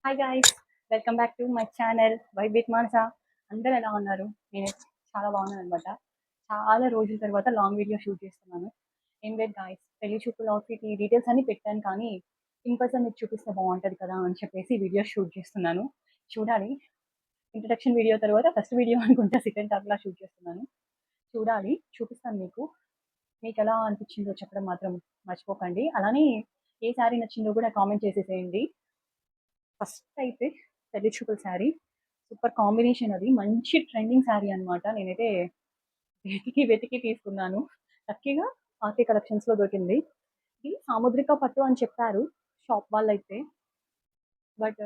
Hi guys, welcome back to my channel vibe with Manasa. అందరూ ఎలా ఉన్నారు? నేను చాలా బాగున్నాను అనమాట. చాలా రోజుల తర్వాత లాంగ్ వీడియో షూట్ చేస్తున్నాను. ఏం లేదు గాయస్, పెళ్లి చూపుల అవుట్ఫిట్ ఈ డీటెయిల్స్ అన్ని పెట్టాను, కానీ ఇన్ పర్సన్ మీకు చూపిస్తే బాగుంటుంది కదా అని చెప్పేసి వీడియో షూట్ చేస్తున్నాను. చూడాలి. ఇంట్రడక్షన్ వీడియో తర్వాత ఫస్ట్ వీడియో అనుకుంటా సెకండ్ హాఫ్లా షూట్ చేస్తున్నాను. చూడాలి, చూపిస్తాను మీకు. మీకు ఎలా అనిపించిందో చెప్పడం మాత్రం మర్చిపోకండి. అలానే ఏ శారీ నచ్చిందో కూడా కామెంట్ చేసేసేయండి. ఫస్ట్ అయితే పెళ్లి చూపుల శారీ సూపర్ కాంబినేషన్. అది మంచి ట్రెండింగ్ శారీ అనమాట. నేనైతే వెతికి వెతికి తీసుకున్నాను. లక్కీగా ఆర్కే కలెక్షన్స్ లో దొరికింది. ఇది సాముద్రిక పట్టు అని చెప్పారు షాప్ వాళ్ళైతే. బట్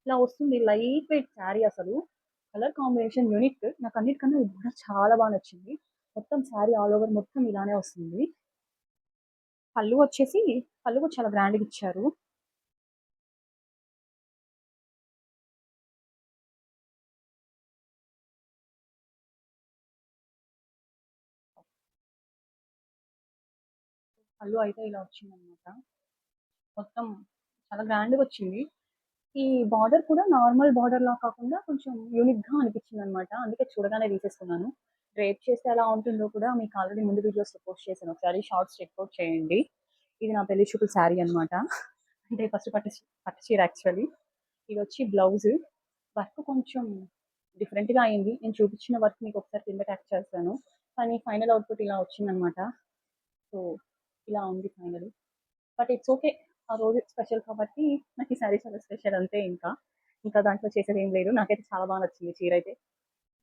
ఇలా వస్తుంది లైట్ వెయిట్ శారీ. అసలు కలర్ కాంబినేషన్ యూనిక్. నాకు అన్నిటికన్నా ఇది కూడా చాలా బాగా నచ్చింది. మొత్తం శారీ ఆల్ ఓవర్ మొత్తం ఇలానే వస్తుంది. పళ్ళు వచ్చేసి పళ్ళు కూడా చాలా గ్రాండ్గా ఇచ్చారు. పళ్ళు అయితే ఇలా వచ్చింది అనమాట. మొత్తం చాలా గ్రాండ్గా వచ్చింది. ఈ బార్డర్ కూడా నార్మల్ బార్డర్ లా కాకుండా కొంచెం యూనిక్ గా అనిపించింది అనమాట. అందుకే చూడగానే తీసేసుకున్నాను. రేప్ చేస్తే ఎలా ఉంటుందో కూడా మీకు ఆల్రెడీ ముందు వీడియోస్ లో పోస్ట్ చేశాను. ఒకసారి షార్ట్స్ చెక్అవుట్ చేయండి. ఇది నా పెళ్లి చూపుల శారీ అనమాట. అంటే ఫస్ట్ పట్టు చీర యాక్చువల్లీ. ఇది వచ్చి బ్లౌజ్. వర్క్ కొంచెం డిఫరెంట్ గా అయింది. నేను చూపించిన వర్క్ మీకు ఒకసారి కింద ట్యాక్ చేస్తాను. కానీ ఫైనల్ అవుట్పుట్ ఇలా వచ్చింది అనమాట. సో ఇలా ఉంది ఫైనల్. But it's okay. ఆ రోజు స్పెషల్ కాబట్టి నాకు ఈ శారీ చాలా స్పెషల్ అంతే. ఇంకా ఇంకా దాంట్లో చేసేది ఏం లేదు. నాకైతే చాలా బాగా నచ్చింది చీర అయితే.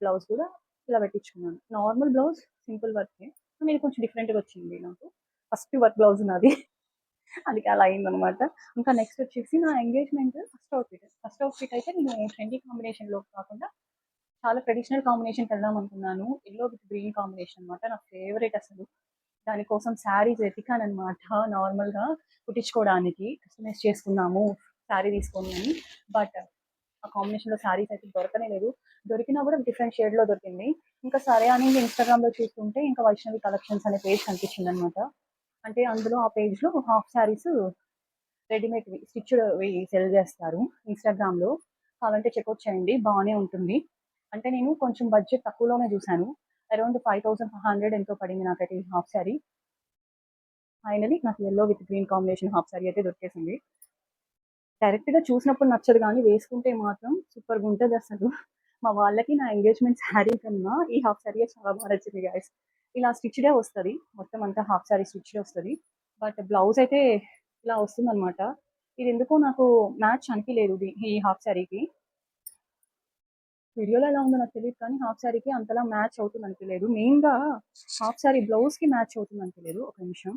బ్లౌజ్ కూడా ఇలా పెట్టించుకున్నాను. నార్మల్ బ్లౌజ్, సింపుల్ వర్కే. నేను కొంచెం డిఫరెంట్గా వచ్చింది నాకు. ఫస్ట్ వర్క్ బ్లౌజ్ నాది. అందుకే అలా అయిందనమాట. ఇంకా నెక్స్ట్ వచ్చేసి నా engagement first outfit. First outfit అయితే నేను ట్రెండీ కాంబినేషన్ లో కాకుండా చాలా ట్రెడిషనల్ కాంబినేషన్కి వెళ్దాం అనుకున్నాను. ఎల్లో విత్ గ్రీన్ కాంబినేషన్ అనమాట. నా ఫేవరెట్ అసలు. దానికోసం శారీస్ వెతికానమాట. నార్మల్గా కుట్టించుకోవడానికి కస్టమైజ్ చేసుకున్నాము శారీ తీసుకొని అని. బట్ ఆ కాంబినేషన్లో శారీస్ అయితే దొరకనే లేదు. దొరికినా కూడా డిఫరెంట్ షేడ్లో దొరికింది. ఇంకా సరే అని ఇన్స్టాగ్రామ్లో చూస్తుంటే ఇంకా వైష్ణవి కలెక్షన్స్ అనే పేజ్ కనిపించింది అనమాట. అంటే అందులో ఆ పేజ్లో half saris readymade stitched cell చేస్తారు ఇన్స్టాగ్రామ్లో. కావాలంటే చెక్అవుట్ చేయండి, బాగానే ఉంటుంది. అంటే నేను కొంచెం బడ్జెట్ తక్కువలోనే చూశాను. అరౌండ్ 5500 ఎంతో పడింది నాకైతే ఈ హాఫ్ శారీ. ఫైనలీ నాకు yellow with green combination half sari అయితే దొరికేసింది. డైరెక్ట్గా చూసినప్పుడు నచ్చదు, కానీ వేసుకుంటే మాత్రం సూపర్గా ఉంటుంది అసలు. మా వాళ్ళకి నా ఎంగేజ్మెంట్ శారీ కన్నా ఈ హాఫ్ శారీ చాలా బాగా నచ్చింది గాయస్. ఇలా స్టిచ్డే వస్తుంది, మొత్తం అంతా హాఫ్ శారీ స్టిచ్డే వస్తుంది. బట్ బ్లౌజ్ అయితే ఇలా వస్తుంది అనమాట. ఇది ఎందుకో నాకు మ్యాచ్ అనిపించలేదు ఈ హాఫ్ శారీకి. వీడియోలో ఎలా ఉందో నాకు తెలియదు, కానీ హాఫ్ శారీకి అంతలా మ్యాచ్ అవుతుంది అనిపించలేదు. మెయిన్గా హాఫ్ శారీ బ్లౌజ్కి మ్యాచ్ అవుతుంది అనిపించలేదు. ఒక నిమిషం.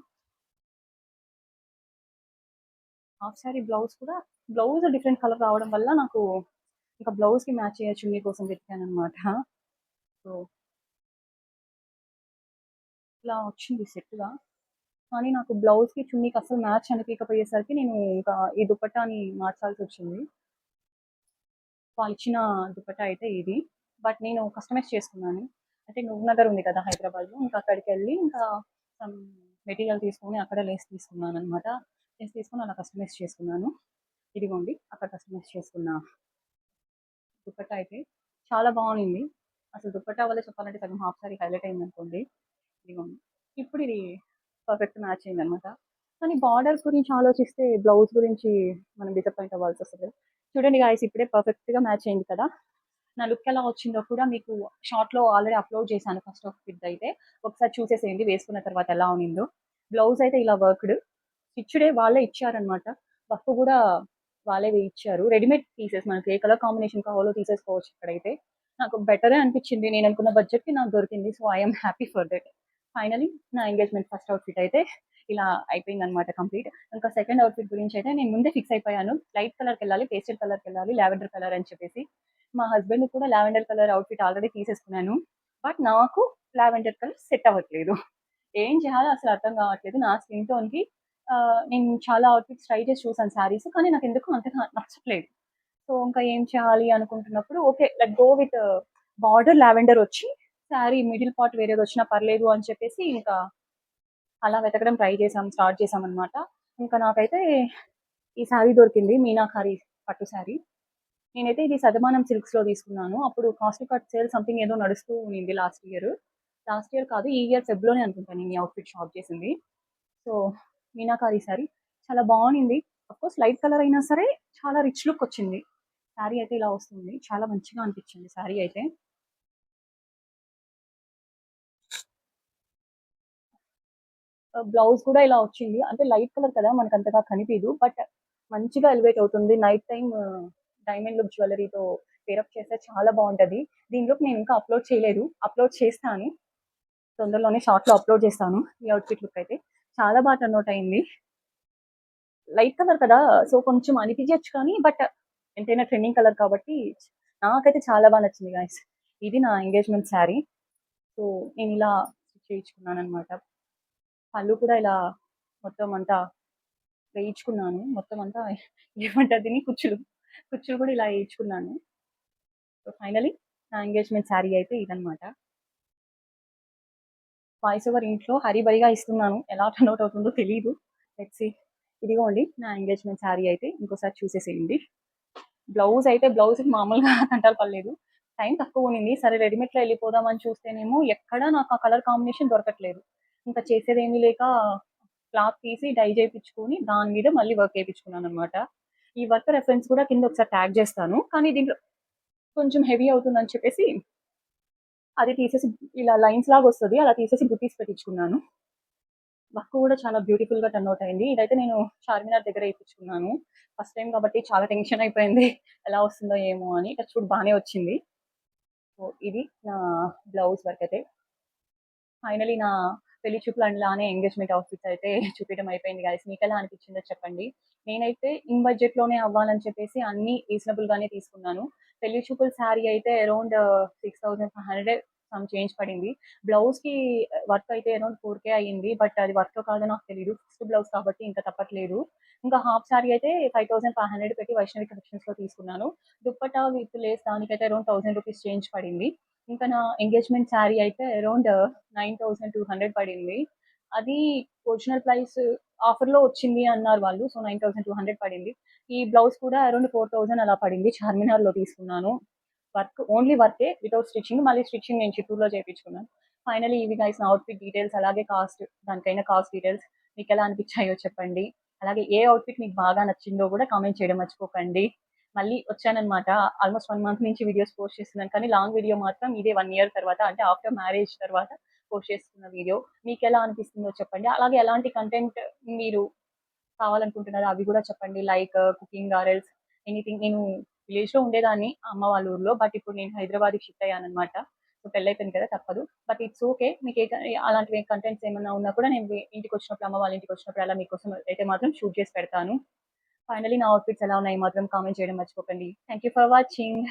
హాఫ్ శారీ బ్లౌజ్ కూడా బ్లౌజ్ డిఫరెంట్ కలర్ రావడం వల్ల నాకు ఇంకా బ్లౌజ్కి మ్యాచ్ అయ్యే చున్నీ కోసం వెతికాను అనమాట. సో ఇలా వచ్చింది సెట్గా. కానీ నాకు బ్లౌజ్కి చున్నీకి అసలు మ్యాచ్ అనిపించకపోయేసరికి నేను ఇంకా ఈ దుపట్టాని మార్చాల్సి వచ్చింది. వాళ్ళు ఇచ్చిన దుపట్టా అయితే ఇది. బట్ నేను కస్టమైజ్ చేసుకున్నాను. అంటే నువ్వు నగర్ ఉంది కదా హైదరాబాద్లో, ఇంకా అక్కడికి వెళ్ళి ఇంకా మెటీరియల్ తీసుకొని అక్కడ లేస్ తీసుకున్నాను అనమాట. లేస్ తీసుకొని అలా కస్టమైజ్ చేసుకున్నాను. ఇదిగోండి అక్కడ కస్టమైజ్ చేసుకున్న దుపట్టా అయితే చాలా బాగుంది. అసలు దుపట్టా వల్ల చెప్పాలంటే సగం హాఫ్ సారీ హైలైట్ అయింది అనుకోండి. ఇదిగోండి. ఇప్పుడు ఇది పర్ఫెక్ట్ మ్యాచ్ అయింది అనమాట. కానీ బార్డర్ గురించి ఆలోచిస్తే బ్లౌజ్ గురించి మనం డిసప్పాయింట్ అవ్వాల్సి వస్తుంది. చూడండి గాయస్, ఇప్పుడే పర్ఫెక్ట్గా మ్యాచ్ అయింది కదా. నా లుక్ ఎలా వచ్చిందో కూడా మీకు షార్ట్లో ఆల్రెడీ అప్లోడ్ చేశాను ఫస్ట్ ఆఫ్ ఫిట్ అయితే. ఒకసారి చూసేసేయండి వేసుకున్న తర్వాత ఎలా ఉండిందో. బ్లౌజ్ అయితే ఇలా వర్క్డ్ స్టిచ్డే వాళ్ళే ఇచ్చారనమాట. వర్క్ కూడా వాళ్ళే ఇచ్చారు. రెడీమేడ్ పీసెస్ మనకి ఏ కలర్ కాంబినేషన్ కావాలో తీసేసుకోవచ్చు ఇక్కడైతే. నాకు బెటరే అనిపించింది. నేను అనుకున్న బడ్జెట్కి నాకు దొరికింది. So I'm happy for that. Finally నా ఎంగేజ్మెంట్ ఫస్ట్ అవుట్ఫిట్ అయితే ఇలా అయిపోయింది అనమాట కంప్లీట్. ఇంకా సెకండ్ అవుట్ఫిట్ గురించి అయితే నేను ముందే ఫిక్స్ అయిపోయాను. లైట్ కలర్కి వెళ్ళాలి, పేస్టల్ కలర్కి వెళ్ళాలి, లావెండర్ కలర్ అని చెప్పేసి. మా హస్బెండ్ కూడా లావెండర్ కలర్ అవుట్ఫిట్ ఆల్రెడీ తీసేసుకున్నాను. బట్ నాకు లావెండర్ కలర్ సెట్ అవ్వట్లేదు. ఏం చేయాలో అసలు అర్థం కావట్లేదు. నా స్కిన్ టోన్కి నేను చాలా అవుట్ఫిట్స్ ట్రై చేసి చూసాను శారీస్, కానీ నాకు ఎందుకు అంతగా నచ్చట్లేదు. సో ఇంకా ఏం చేయాలి అనుకుంటున్నప్పుడు okay let go with border lavender వచ్చి శారీ మిడిల్ పార్ట్ వేరేది వచ్చినా పర్లేదు అని చెప్పేసి ఇంకా అలా వెతకడం స్టార్ట్ చేసాం అనమాట. ఇంకా నాకైతే ఈ శారీ దొరికింది మీనాకారి పట్టు శారీ. నేనైతే ఇది సదమానం సిల్క్స్‌లో తీసుకున్నాను. అప్పుడు కాస్ట్ కట్ సేల్ సంథింగ్ ఏదో నడుస్తూ ఉండింది లాస్ట్ ఇయర్. లాస్ట్ ఇయర్ కాదు, ఈ ఇయర్ ఫెబ్‌లోనే అనుకుంటా నేను ఈ అవుట్‌ఫిట్ షాప్ చేసింది. సో, మీనాకారి శారీ చాలా బావుండింది. అఫ్‌కోర్స్ లైట్ కలర్ అయినా సరే చాలా రిచ్ లుక్ వచ్చింది. శారీ అయితే ఇలా వస్తుంది. చాలా మంచిగా అనిపించింది శారీ అయితే. బ్లౌజ్ కూడా ఇలా వచ్చింది. అంటే లైట్ కలర్ కదా! మనకంతగా కనిపీదు. బట్ మంచిగా ఎలివేట్ అవుతుంది. నైట్ టైమ్ డైమండ్ లుక్ జ్యువెల్లరీతో పేరప్ చేస్తే చాలా బావుంటది. దీనిలోకి నేను ఇంకా అప్‌లోడ్ చేయలేదు. అప్‌లోడ్ చేస్తాను. తొందరలోనే షార్ట్‌లో అప్‌లోడ్ చేస్తాను. ఈ అవుట్‌ఫిట్ లుక్ అయితే. చాలా బా టర్న్ అయింది. లైట్ కలర్ కదా! సో, కొంచెం అనిపించచ్చు కానీ బట్ ఎంతైనా ట్రెండింగ్ కలర్ కాబట్టి నాకైతే చాలా బా నచ్చింది గైస్. ఇది నా ఎంగేజ్‌మెంట్ శారీ. సో, నేనిలా స్టిచ్ చేయించుకున్నాననమాట. పళ్ళు కూడా ఇలా మొత్తం అంతా వేయించుకున్నాను. మొత్తం అంతా ఏమంటారు దీన్ని కుచ్చులు. కుచ్చులు కూడా ఇలా ఏయించుకున్నాను. సో, ఫైనల్లీ నా ఎంగేజ్‌మెంట్ శారీ అయితే ఇదనమాట. వాయిస్ ఓవర్ ఇంట్లో హరీబరీగా ఇస్తున్నాను. ఎలా టర్న్ ఔట్ అవుతుందో తెలీదు. Let's see. ఇదిగోండి నా ఎంగేజ్‌మెంట్ శారీ అయితే ఇంకోసారి చూసేసేయండి. బ్లౌజ్‌కి మామూలుగా తంటాలు పడలేదు. టైం తక్కువ ఉన్నింది. సరే రెడీమేడ్‌లో ఎళ్ళిపోదామని చూస్తేనేమో ఎక్కడా నాకు ఆ కలర్ కాంబినేషన్ దొరకట్లేదు. ఇంకా చేసేదేమీ లేక క్లాత్ తీసి డై చేపించుకొని దాని మీద మళ్ళీ వర్క్ ఏపించుకున్నాననమాట. ఈ వర్క్ రెఫరెన్స్ కూడా కింద ఒకసారి ట్యాగ్ చేస్తాను. కానీ దీంట్లో కొంచెం హెవీ అవుతుందని చెప్పేసి అది తీసేసి ఇలా లైన్స్ లాగా వస్తది. అలా తీసేసి బుటీస్ పెట్టించుకున్నాను. వర్క్ కూడా చాలా బ్యూటిఫుల్‌గా టర్న్ ఔట్ అయింది. ఇదైతే నేను చార్మినార్ దగ్గర ఏపించుకున్నాను. ఫస్ట్ టైమ్ కాబట్టి చాలా టెన్షన్ అయిపోయింది. ఎలా వస్తుందో ఏమో అని. టచ్ వుడ్ బానే వచ్చింది. సో, ఇది నా బ్లౌజ్ వర్క్ అయితే. ఫైనల్లీ నా పెళ్లి చూపులు లానే ఎంగేజ్‌మెంట్ అవుట్‌ఫిట్స్ అయితే చూపియడం అయిపోయింది గైస్. మీకెలా అనిపించిందో చెప్పండి. నేనైతే ఇన్ బడ్జెట్‌లోనే అవ్వాలని చెప్పేసి అన్నీ రీజనబుల్‌గానే తీసుకున్నాను. పెళ్లి చూపుల శారీ అయితే అరౌండ్ 6,500 సమ్ చేంజ్ పడింది. బ్లౌజ్‌కి వర్క్ అయితే అరౌండ్ 4,000 అయింది. బట్ అది వర్తో కాదో నాకు తెలీదు. ఫస్ట్ బ్లౌజ్ కాబట్టి ఇంకా తప్పట్లేదు. ఇంకా హాఫ్ శారీ అయితే 5,500 పెట్టి వైష్ణవి కలెక్షన్స్‌లో తీసుకున్నాను. దుప్పట్టా విత్ లేస్ దానికైతే అరౌండ్ 1000 రూపీస్ చేంజ్ పడింది. ఇంకా నా ఎంగేజ్‌మెంట్ శారీ అయితే అరౌండ్ 9,200 పడింది. అది ఒరిజినల్ ప్రైస్ ఆఫర్‌లో వచ్చింది అన్నారు వాళ్ళు. సో, 9,200 పడింది. ఈ బ్లౌజ్ కూడా అరౌండ్ 4,000 అలా పడింది. చార్మినార్‌లో తీసుకున్నాను. ఓన్లీ వర్కే వితౌట్ స్టిచ్చింగ్. మళ్ళీ స్టిచ్చింగ్ నేను చిత్తూరులో చేపించుకున్నాను. ఫైనల్లీ ఇవి గైస్ నా అవుట్‌ఫిట్ డీటెయిల్స్ అలాగే దానికైన కాస్ట్ డీటెయిల్స్ మీకెలా అనిపించాయో చెప్పండి. అలాగే ఏ అవుట్‌ఫిట్ మీకు బాగా నచ్చిందో కూడా కామెంట్ చేయడం మర్చిపోకండి. మళ్ళీ వచ్చాననమాట. ఆల్మోస్ట్ 1 మంత్ నుంచి వీడియోస్ పోస్ట్ చేస్తున్నాను. కానీ లాంగ్ వీడియో మాత్రం ఇదే 1 ఇయర్ తర్వాత అంటే ఆఫ్టర్ మ్యారేజ్ తర్వాత పోస్ట్ చేస్తున్న వీడియో. మీకెలా అనిపిస్తుందో చెప్పండి. అలాగే ఎలాంటి కంటెంట్ మీరు కావాలనుకుంటున్నారో అవి కూడా చెప్పండి. Like cooking or else anything. నేను విలేజ్‌లో ఉండేదాన్ని అమ్మ వాళ్ళ ఊర్లో. బట్ ఇప్పుడు నేను హైదరాబాద్‌కి షిఫ్ట్ అయ్యాననమాట. సో, పెళ్లయిపోయింది కదా! తప్పదు. But it's okay. మీకు అలాంటివి కంటెంట్స్ ఏమన్నా ఉన్నా కూడా నేను ఇంటికొచ్చినప్పుడు అమ్మ వాళ్ళ ఇంటికొచ్చినప్పుడు అలా మీకోసం అయితే మాత్రం షూట్ చేసి పెడతాను. ఫైనల్లీ నా అవుట్‌ఫిట్స్ ఎలా ఉన్నాయి మాత్రం కామెంట్ చేయడం మర్చిపోకండి. Thank you for watching.